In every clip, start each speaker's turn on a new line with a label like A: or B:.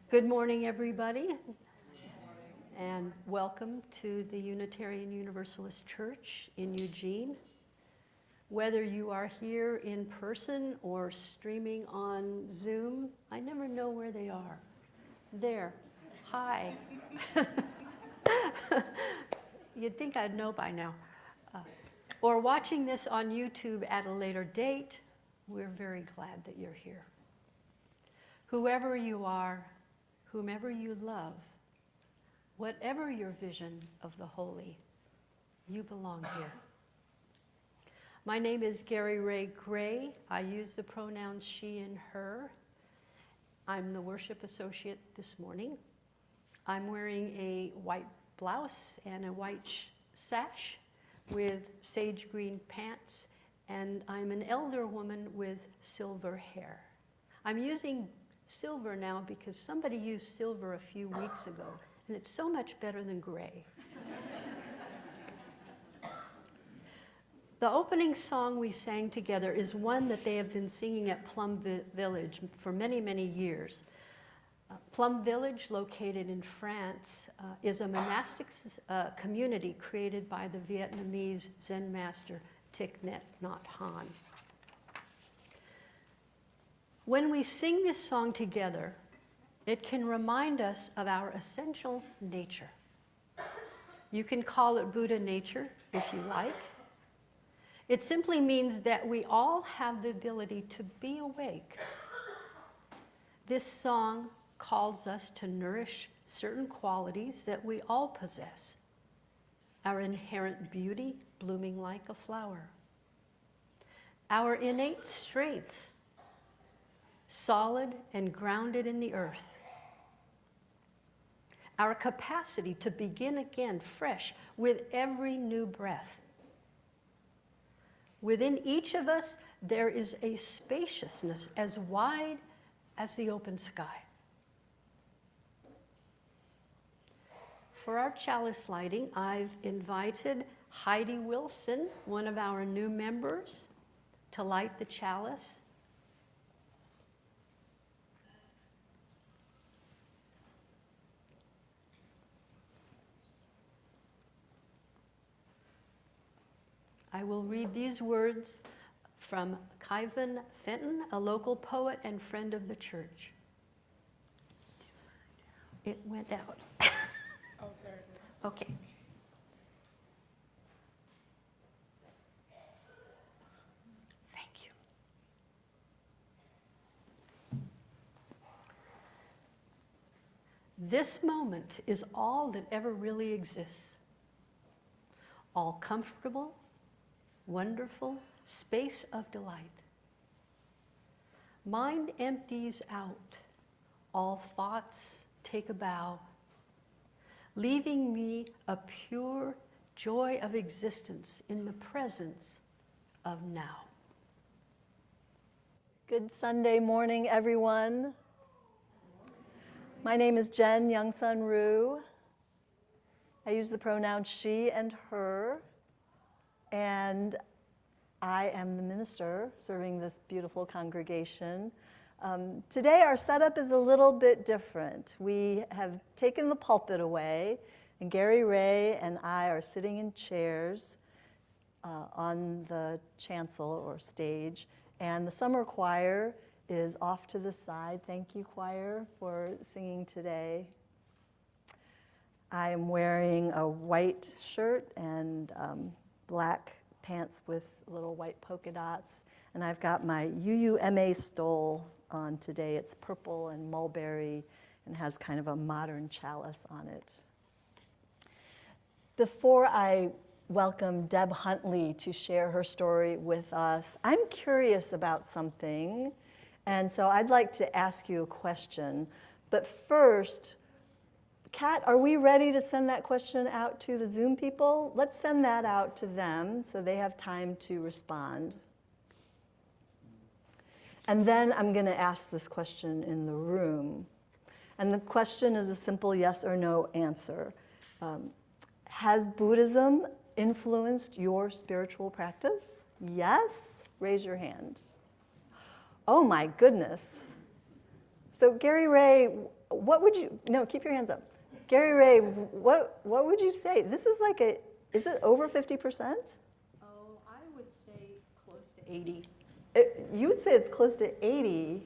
A: Good morning, everybody, and welcome to the Unitarian Universalist Church in Eugene. Whether you are here in person or streaming on Zoom, I never know where they are. There. Hi. You'd think I'd know by now. Or watching this on YouTube at a later date, we're very glad that you're here. Whoever you are, whomever you love, whatever your vision of the holy, you belong here. My name is Gary Ray Gray. I use the pronouns she and her. I'm the worship associate this morning. I'm wearing a white blouse and a white sash with sage green pants, and I'm an elder woman with silver hair. I'm using silver now because somebody used silver a few weeks ago, and it's so much better than gray. The opening song we sang together is one that they have been singing at Plum Village for many, many years. Plum Village, located in France, is a monastic community created by the Vietnamese Zen master Thich Nhat Hanh. When we sing this song together, it can remind us of our essential nature. You can call it Buddha nature if you like. It simply means that we all have the ability to be awake. This song calls us to nourish certain qualities that we all possess. Our inherent beauty, blooming like a flower. Our innate strength, solid and grounded in the earth. Our capacity to begin again fresh with every new breath. Within each of us, there is a spaciousness as wide as the open sky. For our chalice lighting, I've invited Heidi Wilson, one of our new members, to light the chalice. I will read these words from Kyvan Fenton, a local poet and friend of the church. It went out.
B: Oh, there it is.
A: Okay. Thank you. This moment is all that ever really exists. All comfortable, wonderful space of delight. Mind empties out, all thoughts take a bow, leaving me a pure joy of existence in the presence of now.
C: Good Sunday morning, everyone. My name is Jen Youngsun. I use the pronouns she and her. And I am the minister serving this beautiful congregation. Today our setup is a little bit different. We have taken the pulpit away, and Gary Ray and I are sitting in chairs on the chancel or stage, and the summer choir is off to the side. Thank you, choir, for singing today. I am wearing a white shirt and black pants with little white polka dots. And I've got my UUMA stole on today. It's purple and mulberry and has kind of a modern chalice on it. Before I welcome Deb Huntley to share her story with us, I'm curious about something. And so I'd like to ask you a question. But first, Kat, are we ready to send that question out to the Zoom people? Let's send that out to them so they have time to respond. And then I'm going to ask this question in the room. And the question is a simple yes or no answer. Has Buddhism influenced your spiritual practice? Yes? Raise your hand. Oh my goodness. So Gary Ray, what would you, no, keep your hands up. Gary Ray, what would you say? This is like is it over 50%?
A: Oh, I would say close to 80.
C: You would say it's close to 80.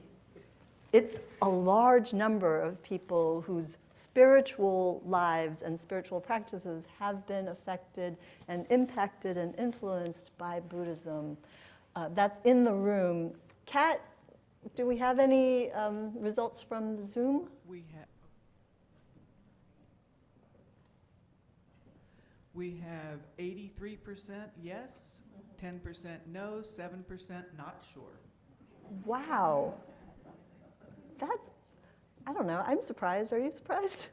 C: It's a large number of people whose spiritual lives and spiritual practices have been affected and impacted and influenced by Buddhism. That's in the room. Kat, do we have any results from Zoom?
B: We have 83% yes, 10% no, 7% not sure.
C: Wow. That's, I don't know, I'm surprised. Are you surprised?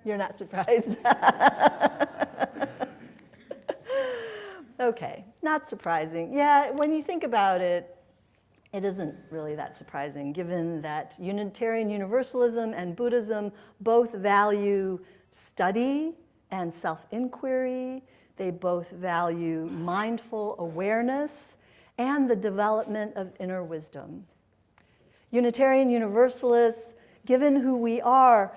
C: You're not surprised. Okay, not surprising. Yeah, when you think about it, it isn't really that surprising, given that Unitarian Universalism and Buddhism both value study and self-inquiry. They both value mindful awareness and the development of inner wisdom. Unitarian Universalists, given who we are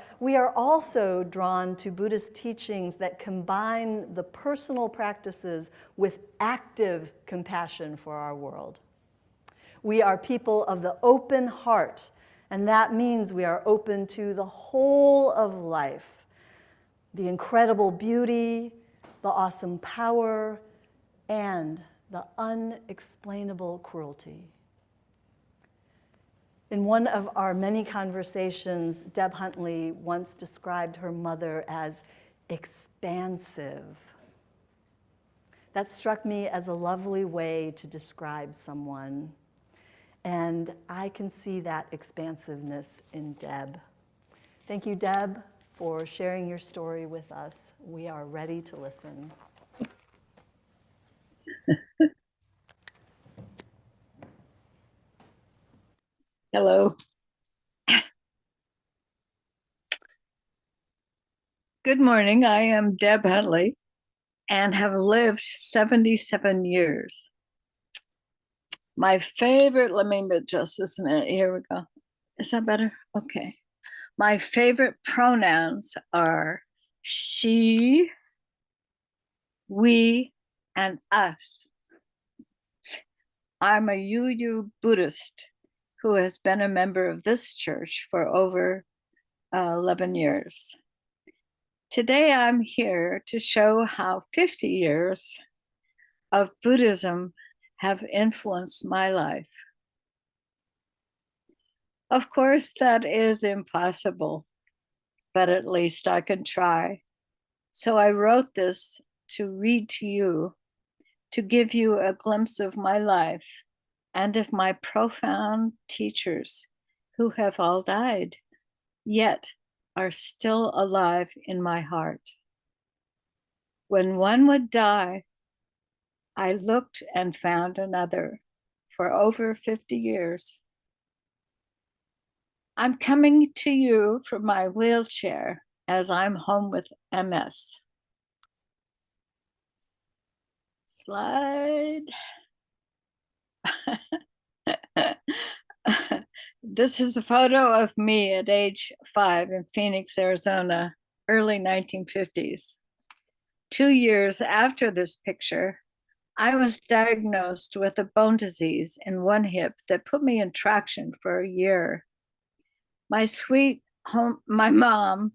C: also drawn to Buddhist teachings that combine the personal practices with active compassion for our world. We are people of the open heart, and that means we are open to the whole of life, the incredible beauty, the awesome power, and the unexplainable cruelty. In one of our many conversations, Deb Huntley once described her mother as expansive. That struck me as a lovely way to describe someone. And I can see that expansiveness in Deb. Thank you, Deb, for sharing your story with us. We are ready to listen.
D: Hello. Good morning. I am Deb Huntley and have lived 77 years. My favorite, let me just this a minute. Here we go. Is that better? Okay. My favorite pronouns are she, we, and us. I'm a UU Buddhist who has been a member of this church for over 11 years. Today I'm here to show how 50 years of Buddhism have influenced my life. Of course, that is impossible, but at least I can try. So I wrote this to read to you, to give you a glimpse of my life and of my profound teachers who have all died, yet are still alive in my heart. When one would die, I looked and found another for over 50 years. I'm coming to you from my wheelchair as I'm home with MS. Slide. This is a photo of me at age 5 in Phoenix, Arizona, early 1950s. 2 years after this picture, I was diagnosed with a bone disease in one hip that put me in traction for a year. My mom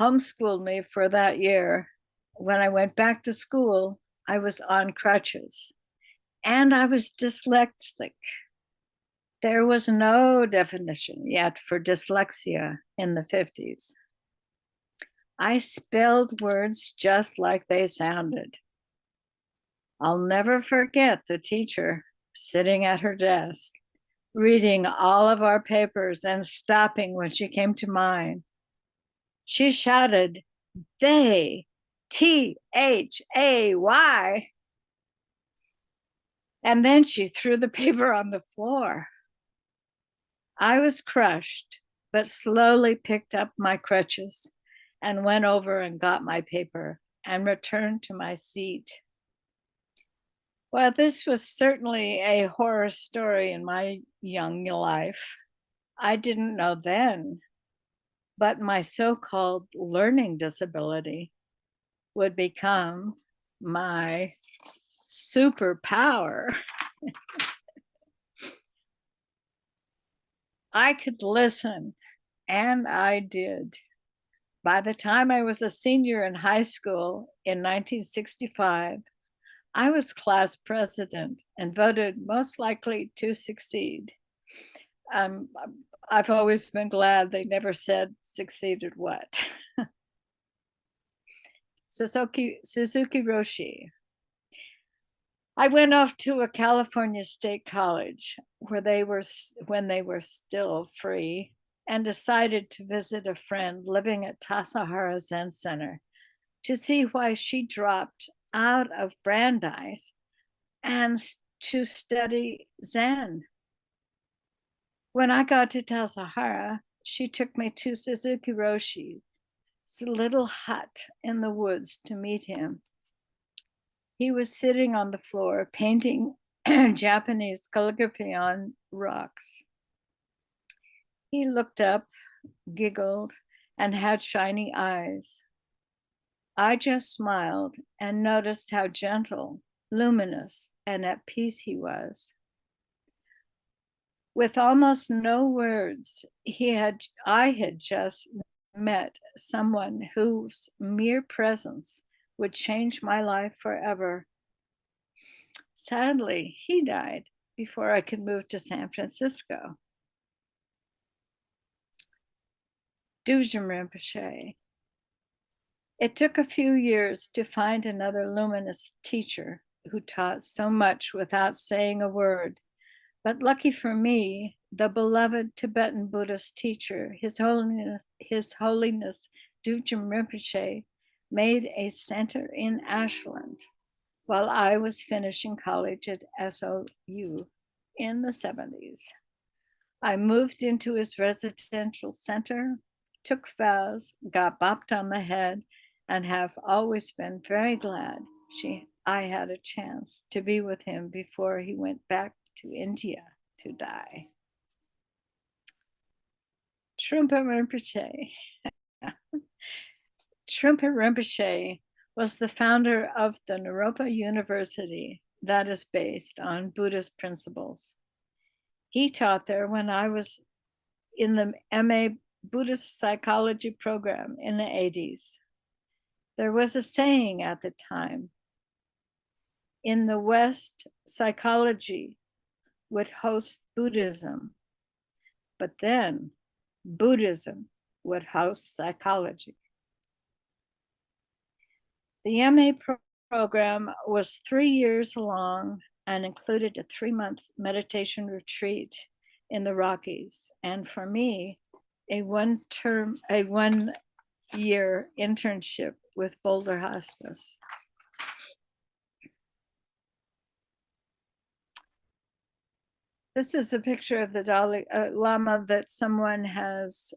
D: homeschooled me for that year. When I went back to school, I was on crutches and I was dyslexic. There was no definition yet for dyslexia in the 50s. I spelled words just like they sounded. I'll never forget the teacher sitting at her desk, reading all of our papers and stopping when she came to mine. She shouted, "They, THAY." And then she threw the paper on the floor. I was crushed, but slowly picked up my crutches and went over and got my paper and returned to my seat. Well, this was certainly a horror story in my young life. I didn't know then but my so-called learning disability would become my superpower. I could listen, and I did. By the time I was a senior in high school in 1965, I was class president and voted most likely to succeed. Um, I've always been glad they never said succeeded what. Suzuki Roshi. I went off to a California state college where when they were still free, and decided to visit a friend living at Tassajara Zen Center to see why she dropped out of Brandeis and to study Zen. When I got to Tassajara, she took me to Suzuki Roshi's little hut in the woods to meet him. He was sitting on the floor painting Japanese calligraphy on rocks. He looked up, giggled, and had shiny eyes. I just smiled and noticed how gentle, luminous, and at peace he was. With almost no words, I had just met someone whose mere presence would change my life forever. Sadly, he died before I could move to San Francisco. Dujum Rinpoche. It took a few years to find another luminous teacher who taught so much without saying a word. But lucky for me, the beloved Tibetan Buddhist teacher, His Holiness Dujum Rinpoche, made a center in Ashland while I was finishing college at SOU in the 70s. I moved into his residential center, took vows, got bopped on the head, and have always been very glad I had a chance to be with him before he went back to India to die. Trungpa Rinpoche. Trungpa Rinpoche was the founder of the Naropa University that is based on Buddhist principles. He taught there when I was in the MA Buddhist psychology program in the 80s. There was a saying at the time, in the West, psychology would host Buddhism, but then Buddhism would host psychology. The MA program was 3 years long and included a 3-month meditation retreat in the Rockies. And for me, a 1-year internship with Boulder Hospice. This is a picture of the Dalai Lama that someone has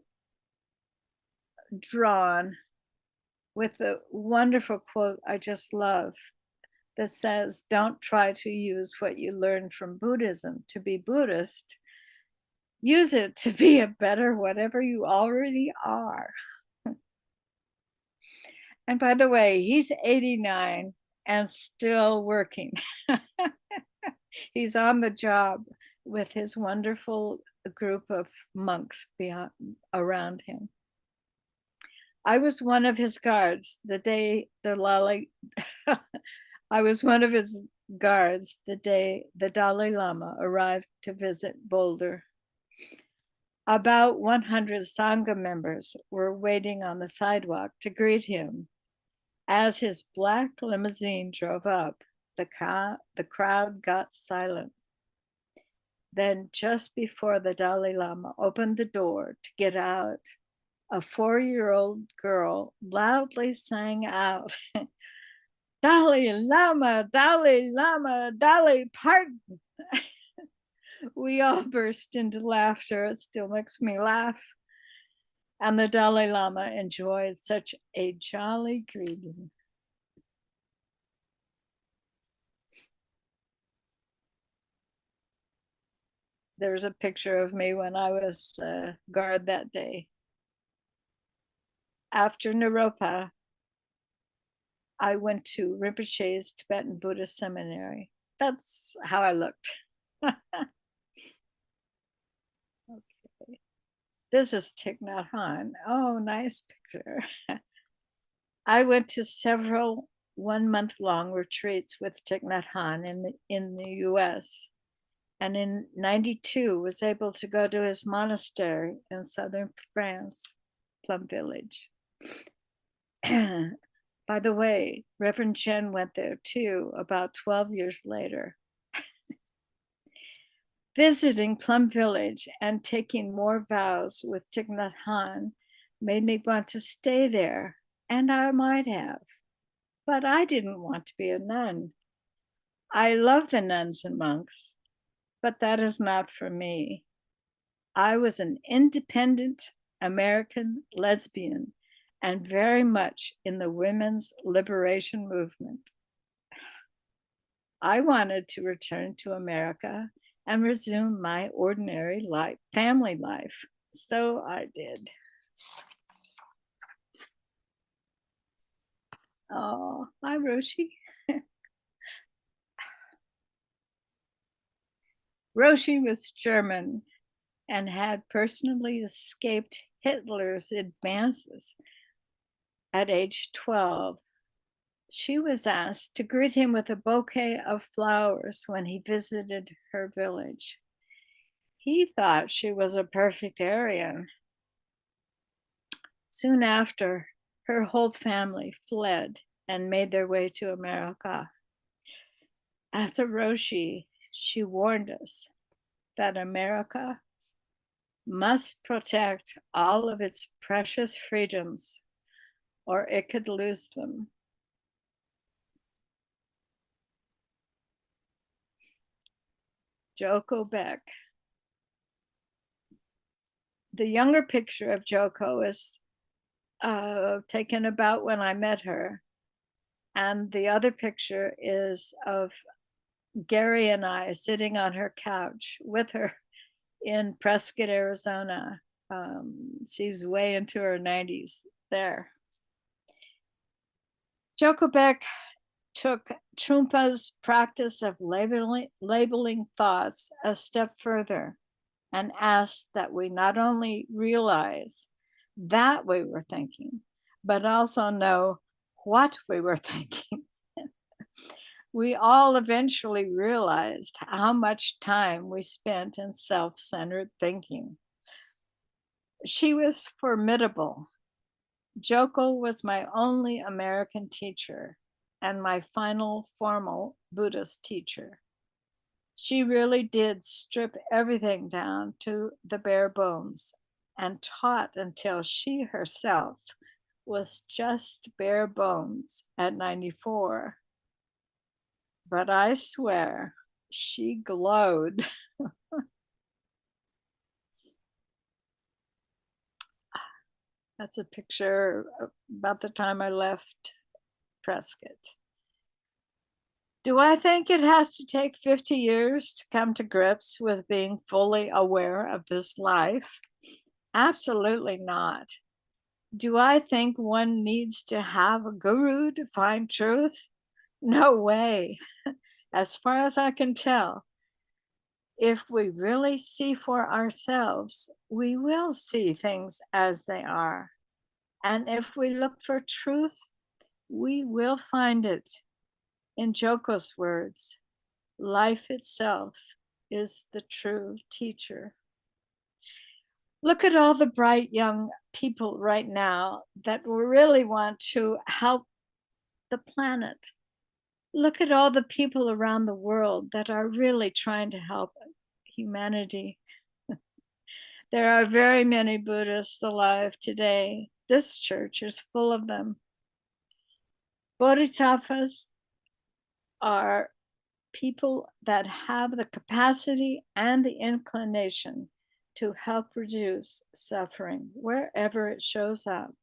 D: drawn with a wonderful quote I just love that says, "Don't try to use what you learn from Buddhism to be Buddhist. Use it to be a better whatever you already are." And by the way, he's 89 and still working. He's on the job with his wonderful group of monks around him. I was one of his guards the day I was one of his guards the day the Dalai Lama arrived to visit Boulder. About 100 Sangha members were waiting on the sidewalk to greet him. As his black limousine drove up, the crowd got silent. Then, just before the Dalai Lama opened the door to get out, a 4-year-old girl loudly sang out, "Dalai Lama, Dalai Lama, Dalai pardon." We all burst into laughter. It still makes me laugh. And the Dalai Lama enjoyed such a jolly greeting. There's a picture of me when I was guard that day. after Naropa, I went to Rinpoche's Tibetan Buddhist Seminary. That's how I looked. Okay. This is Thich Nhat Hanh. Oh, nice picture. I went to several 1-month-long retreats with Thich Nhat Hanh in the US. And in 92 was able to go to his monastery in southern France, Plum Village. By the way, Reverend Chen went there too about 12 years later. Visiting Plum Village and taking more vows with Thich Nhat Hanh made me want to stay there, and I might have, but I didn't want to be a nun. I love the nuns and monks, but that is not for me. I was an independent American lesbian and very much in the women's liberation movement. I wanted to return to America and resume my ordinary life, family life. So I did. Oh, hi, Roshi. Roshi was German and had personally escaped Hitler's advances at age 12. She was asked to greet him with a bouquet of flowers when he visited her village. He thought she was a perfect Aryan. Soon after, her whole family fled and made their way to America. As a Roshi, she warned us that America must protect all of its precious freedoms or it could lose them. Joko Beck. The younger picture of Joko is taken about when I met her. And the other picture is of Gary and I sitting on her couch with her in Prescott, Arizona. She's way into her 90s there. Joko Beck took Trungpa's practice of labeling thoughts a step further and asked that we not only realize that we were thinking, but also know what we were thinking. We all eventually realized how much time we spent in self-centered thinking. She was formidable. Joko was my only American teacher and my final formal Buddhist teacher. She really did strip everything down to the bare bones and taught until she herself was just bare bones at 94. But I swear she glowed. That's a picture about the time I left Prescott. Do I think it has to take 50 years to come to grips with being fully aware of this life? Absolutely not. Do I think one needs to have a guru to find truth? No way. As far as I can tell, if we really see for ourselves, we will see things as they are. And if we look for truth, we will find it. In Joko's words, life itself is the true teacher. Look at all the bright young people right now that really want to help the planet. Look at all the people around the world that are really trying to help humanity. There are very many Buddhists alive today. This church is full of them. Bodhisattvas are people that have the capacity and the inclination to help reduce suffering wherever it shows up.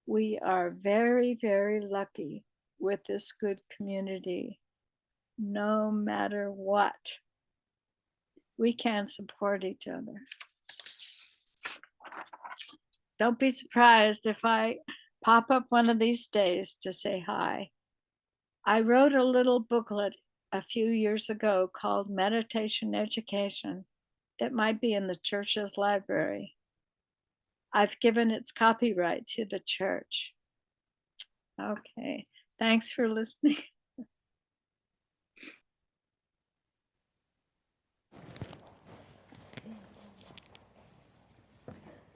D: We are very, very lucky with this good community. No matter what, we can support each other. Don't be surprised if I pop up one of these days to say hi. I wrote a little booklet a few years ago called Meditation Education that might be in the church's library. I've given its copyright to the church. Okay, thanks for listening.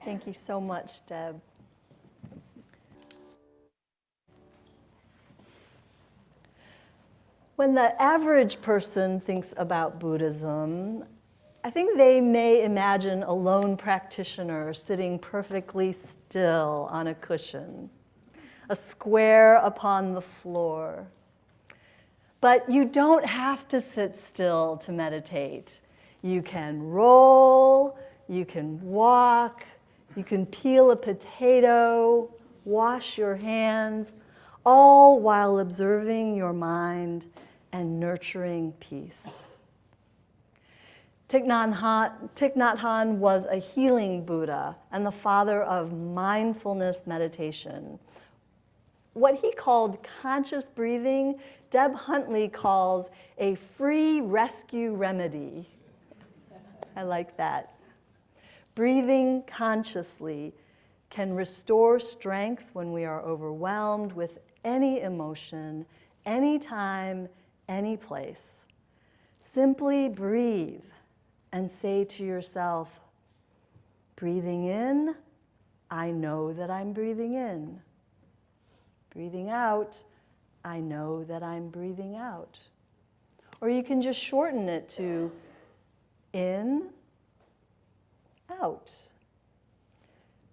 C: Thank you so much, Deb. When the average person thinks about Buddhism, I think they may imagine a lone practitioner sitting perfectly still on a cushion, a square upon the floor. But you don't have to sit still to meditate. You can roll, you can walk, you can peel a potato, wash your hands, all while observing your mind and nurturing peace. Thich Nhat Hanh was a healing Buddha and the father of mindfulness meditation. What he called conscious breathing, Deb Huntley calls a free rescue remedy. I like that. Breathing consciously can restore strength when we are overwhelmed with any emotion, anytime, any place. Simply breathe and say to yourself, breathing in, I know that I'm breathing in. Breathing out, I know that I'm breathing out. Or you can just shorten it to in, out.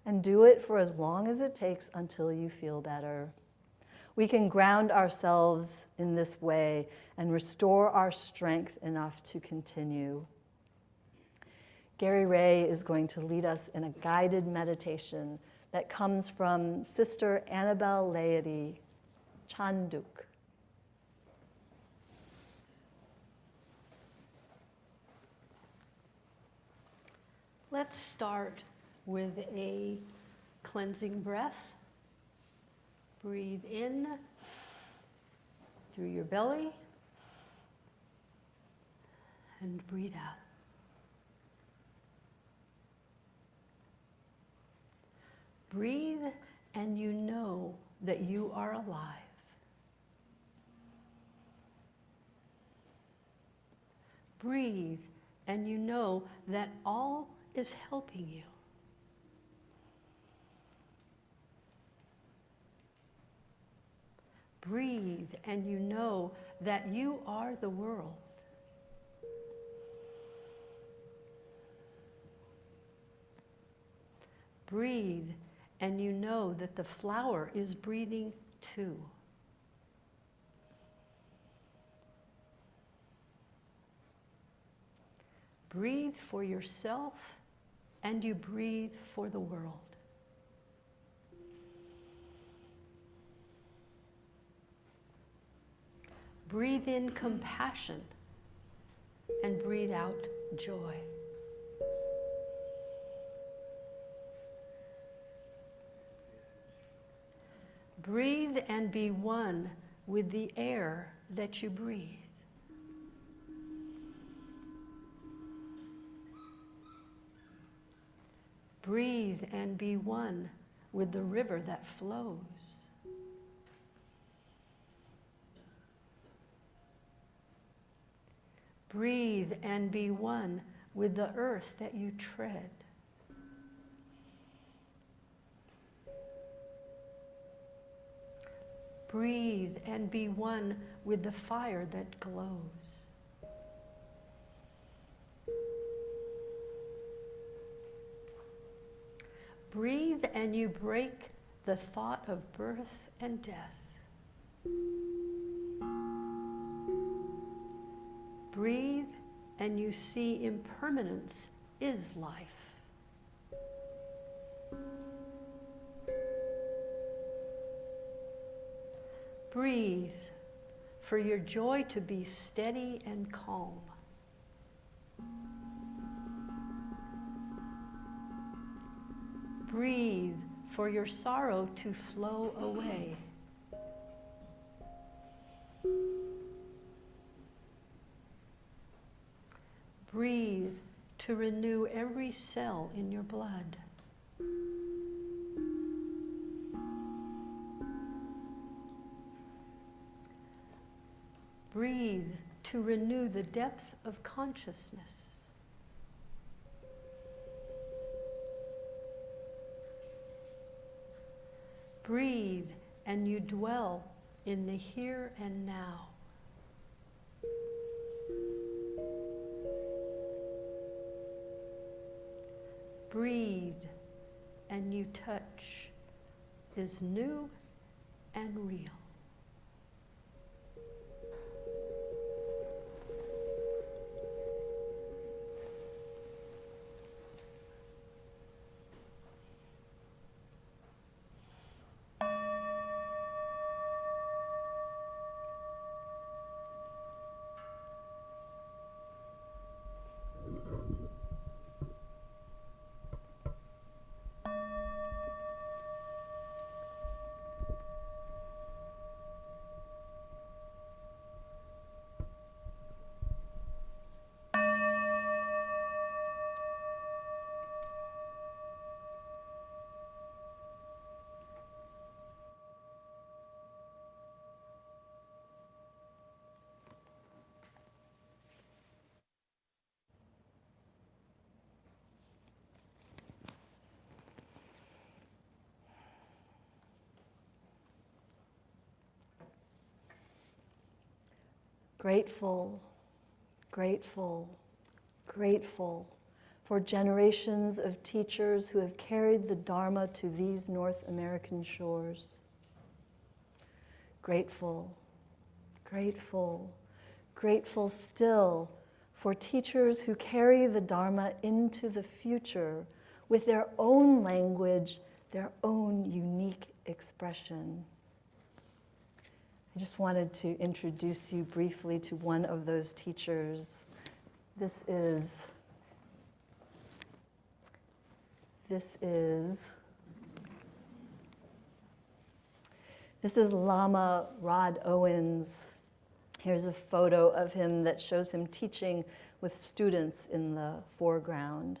C: And do it for as long as it takes until you feel better. We can ground ourselves in this way and restore our strength enough to continue. Gary Ray is going to lead us in a guided meditation that comes from Sister Annabelle Laity, Chanduk.
A: Let's start with a cleansing breath. Breathe in through your belly and breathe out. Breathe and you know that you are alive. Breathe and you know that all is helping you. Breathe and you know that you are the world. Breathe and you know that the flower is breathing too. Breathe for yourself and you breathe for the world. Breathe in compassion and breathe out joy. Breathe and be one with the air that you breathe. Breathe and be one with the river that flows. Breathe and be one with the earth that you tread. Breathe and be one with the fire that glows. Breathe and you break the thought of birth and death. Breathe and you see impermanence is life. Breathe for your joy to be steady and calm. Breathe for your sorrow to flow away. Breathe to renew every cell in your blood. Breathe to renew the depth of consciousness. Breathe and you dwell in the here and now. Breathe and you touch is new and real. Grateful, grateful, grateful for generations of teachers who have carried the Dharma to these North American shores. Grateful, grateful, grateful still for teachers who carry the Dharma into the future with their own language, their own unique expression. I just wanted to introduce you briefly to one of those teachers. This is Lama Rod Owens. Here's a photo of him that shows him teaching with students in the foreground.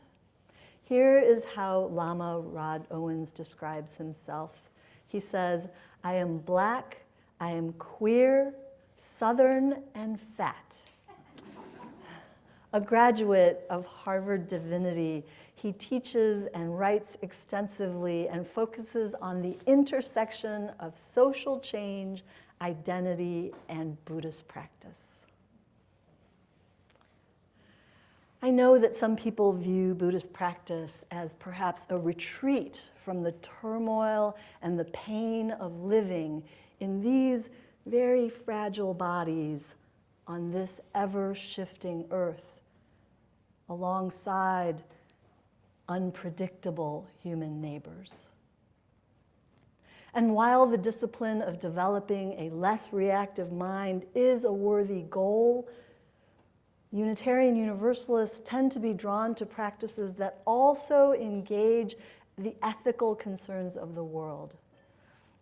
A: Here is how Lama Rod Owens describes himself. He says, "I am black, I am queer, Southern, and fat." A graduate of Harvard Divinity, he teaches and writes extensively and focuses on the intersection of social change, identity, and Buddhist practice. I know that some people view Buddhist practice as perhaps a retreat from the turmoil and the pain of living in these very fragile bodies on this ever-shifting earth, alongside unpredictable human neighbors. And while the discipline of developing a less reactive mind is a worthy goal, Unitarian Universalists tend to be drawn to practices that also engage the ethical concerns of the world.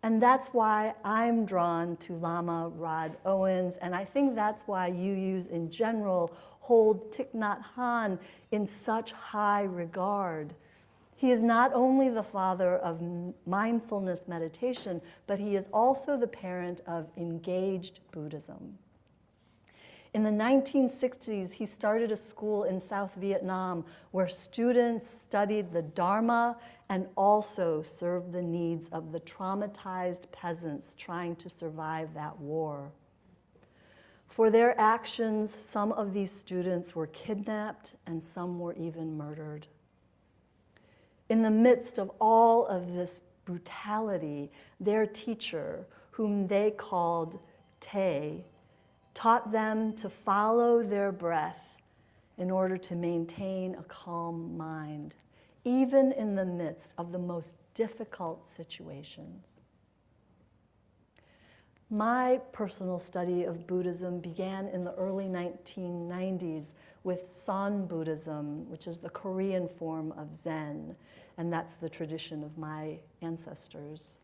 A: And that's why I'm drawn to Lama Rod Owens, and I think that's why UUs in general hold Thich Nhat Hanh in such high regard. He is not only the father of mindfulness meditation, but he is also the parent of engaged Buddhism. In the 1960s, he started a school in South Vietnam where students studied the Dharma and also served the needs of the traumatized peasants trying to survive that war. For their actions, some of these students were kidnapped and some were even murdered. In the midst of all of this brutality, their teacher, whom they called Te, taught them to follow their breath in order to maintain a calm mind, even in the midst of the most difficult situations.
C: My personal study of Buddhism began in the early 1990s with San Buddhism, which is the Korean form of Zen, and that's the tradition of my ancestors.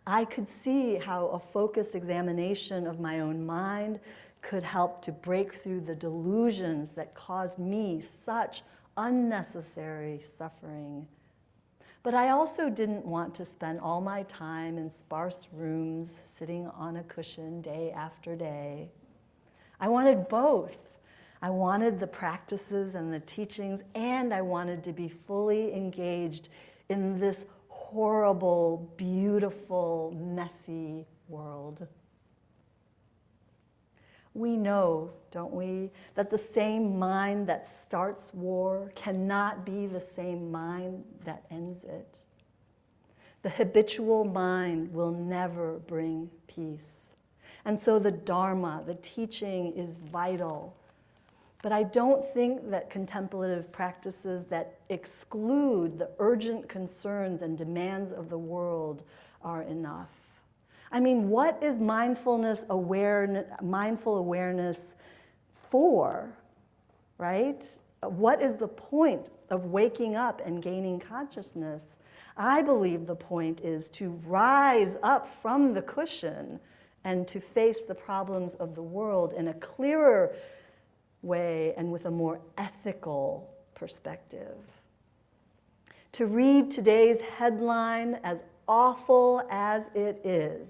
C: I could see how a focused examination of my own mind could help to break through the delusions that caused me such unnecessary suffering. But I also didn't want to spend all my time in sparse rooms, sitting on a cushion day after day. I wanted both. I wanted the practices and the teachings, and I wanted to be fully engaged in this horrible, beautiful, messy world. We know, don't we, that the same mind that starts war cannot be the same mind that ends it. The habitual mind will never bring peace. And so the Dharma, the teaching, is vital. But I don't think that contemplative practices that exclude the urgent concerns and demands of the world are enough. I mean, what is mindful awareness for, right? What is the point of waking up and gaining consciousness? I believe the point is to rise up from the cushion and to face the problems of the world in a clearer way and with a more ethical perspective. To read today's headline, as awful as it is,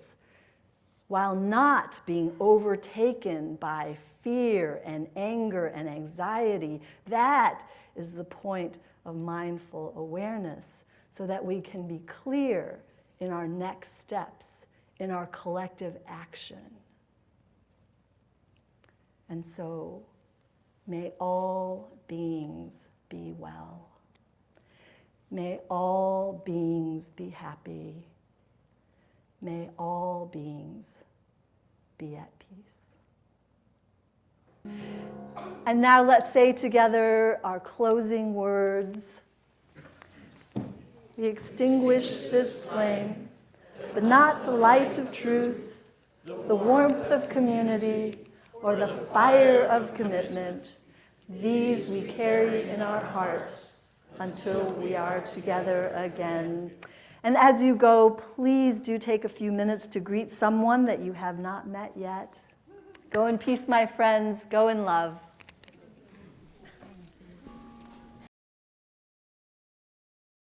C: while not being overtaken by fear and anger and anxiety, that is the point of mindful awareness, so that we can be clear in our next steps, in our collective action. And so, may all beings be well. May all beings be happy. May all beings be at peace. And now let's say together our closing words. We extinguish this flame, but not the light of truth, the warmth of community, or the fire of commitment. These we carry in our hearts until we are together again. And as you go, please do take a few minutes to greet someone that you have not met yet. Go in peace, my friends. Go in love.